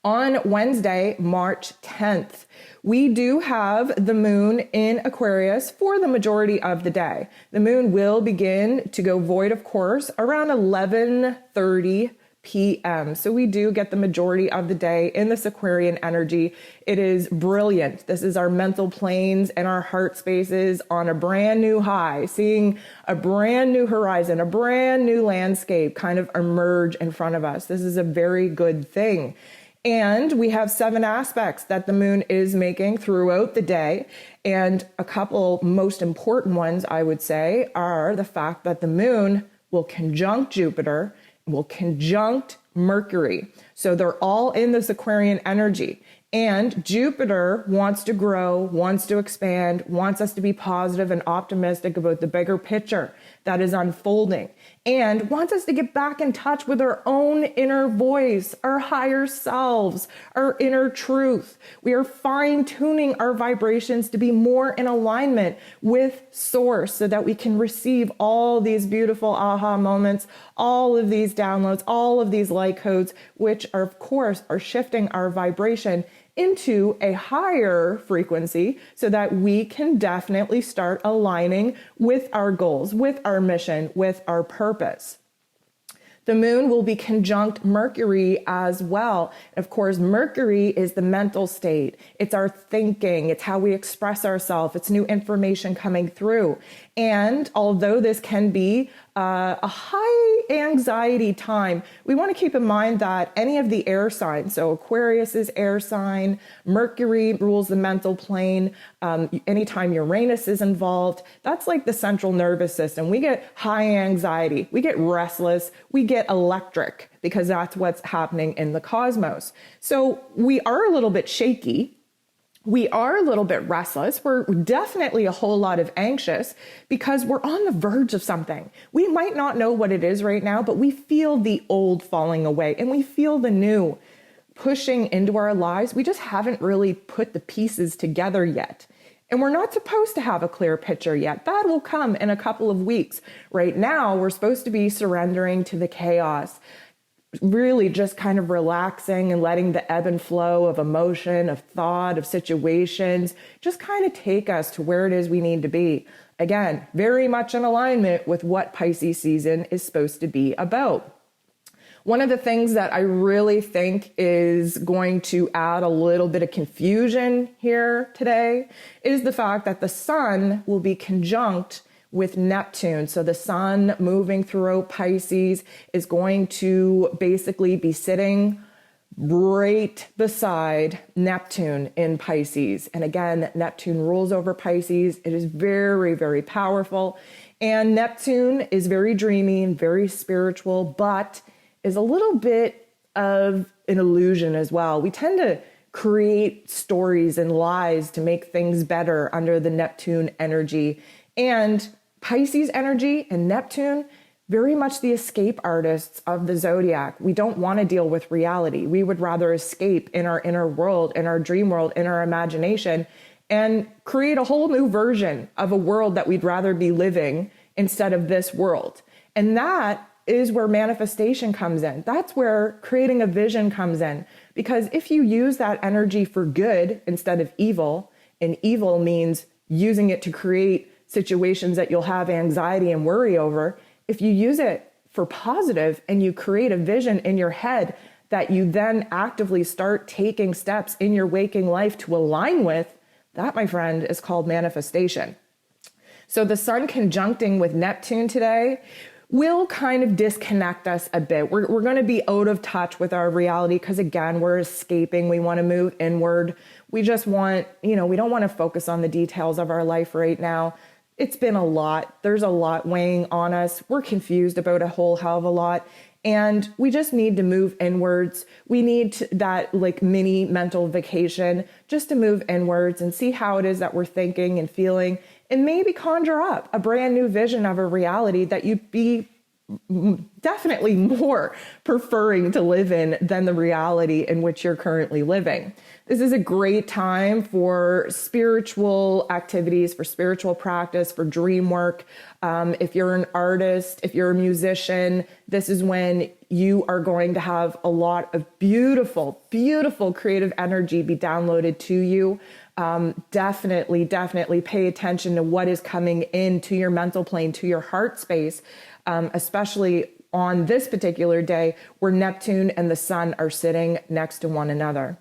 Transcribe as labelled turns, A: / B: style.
A: on Wednesday, March 10th. We do have the moon in Aquarius for the majority of the day. The moon will begin to go void, of course, around 11:30 p.m. So we do get the majority of the day in this Aquarian energy. It is brilliant. This is our mental planes and our heart spaces on a brand new high, seeing a brand new horizon, a brand new landscape kind of emerge in front of us. This is a very good thing. And we have 7 aspects that the moon is making throughout the day. And a couple most important ones, I would say, are the fact that the moon will conjunct Jupiter, will conjunct Mercury. So they're all in this Aquarian energy. And Jupiter wants to grow, wants to expand, wants us to be positive and optimistic about the bigger picture that is unfolding, and wants us to get back in touch with our own inner voice, our higher selves, our inner truth. We are fine-tuning our vibrations to be more in alignment with Source so that we can receive all these beautiful aha moments, all of these downloads, all of these light codes, which are, of course, are shifting our vibration into a higher frequency so that we can definitely start aligning with our goals, with our mission, with our purpose. The moon will be conjunct Mercury as well. Of course, Mercury is the mental state. It's our thinking. It's how we express ourselves. It's new information coming through. And although this can be a high anxiety time, we want to keep in mind that any of the air signs, so Aquarius is air sign, Mercury rules the mental plane, anytime Uranus is involved, that's like the central nervous system. We get high anxiety, we get restless, we get electric because that's what's happening in the cosmos. So we are a little bit shaky. We are a little bit restless. We're definitely a whole lot of anxious because we're on the verge of something. We might not know what it is right now, but we feel the old falling away and we feel the new pushing into our lives. We just haven't really put the pieces together yet. And we're not supposed to have a clear picture yet. That will come in a couple of weeks. Right now, we're supposed to be surrendering to the chaos, really just kind of relaxing and letting the ebb and flow of emotion, of thought, of situations, just kind of take us to where it is we need to be. Again, very much in alignment with what Pisces season is supposed to be about. One of the things that I really think is going to add a little bit of confusion here today is the fact that the sun will be conjunct with Neptune. So the sun moving throughout Pisces is going to basically be sitting right beside Neptune in Pisces. And again, Neptune rules over Pisces. It is very, very powerful. And Neptune is very dreamy and very spiritual, but is a little bit of an illusion as well. We tend to create stories and lies to make things better under the Neptune energy. And Pisces energy and Neptune, very much the escape artists of the zodiac. We don't want to deal with reality. We would rather escape in our inner world, in our dream world, in our imagination, and create a whole new version of a world that we'd rather be living instead of this world. And that is where manifestation comes in. That's where creating a vision comes in. Because if you use that energy for good instead of evil, and evil means using it to create situations that you'll have anxiety and worry over, if you use it for positive and you create a vision in your head that you then actively start taking steps in your waking life to align with, that, my friend, is called manifestation. So the sun conjuncting with Neptune today will kind of disconnect us a bit. We're going to be out of touch with our reality because, again, we're escaping. We want to move inward. We just want, we don't want to focus on the details of our life right now. It's been a lot. There's a lot weighing on us. We're confused about a whole hell of a lot. And we just need to move inwards. We need that mini mental vacation just to move inwards and see how it is that we're thinking and feeling, and maybe conjure up a brand new vision of a reality that you'd be definitely more preferring to live in than the reality in which you're currently living. This is a great time for spiritual activities, for spiritual practice, for dream work. If you're an artist, if you're a musician, this is when you are going to have a lot of beautiful, beautiful creative energy be downloaded to you. Definitely pay attention to what is coming into your mental plane, to your heart space, especially on this particular day where Neptune and the sun are sitting next to one another.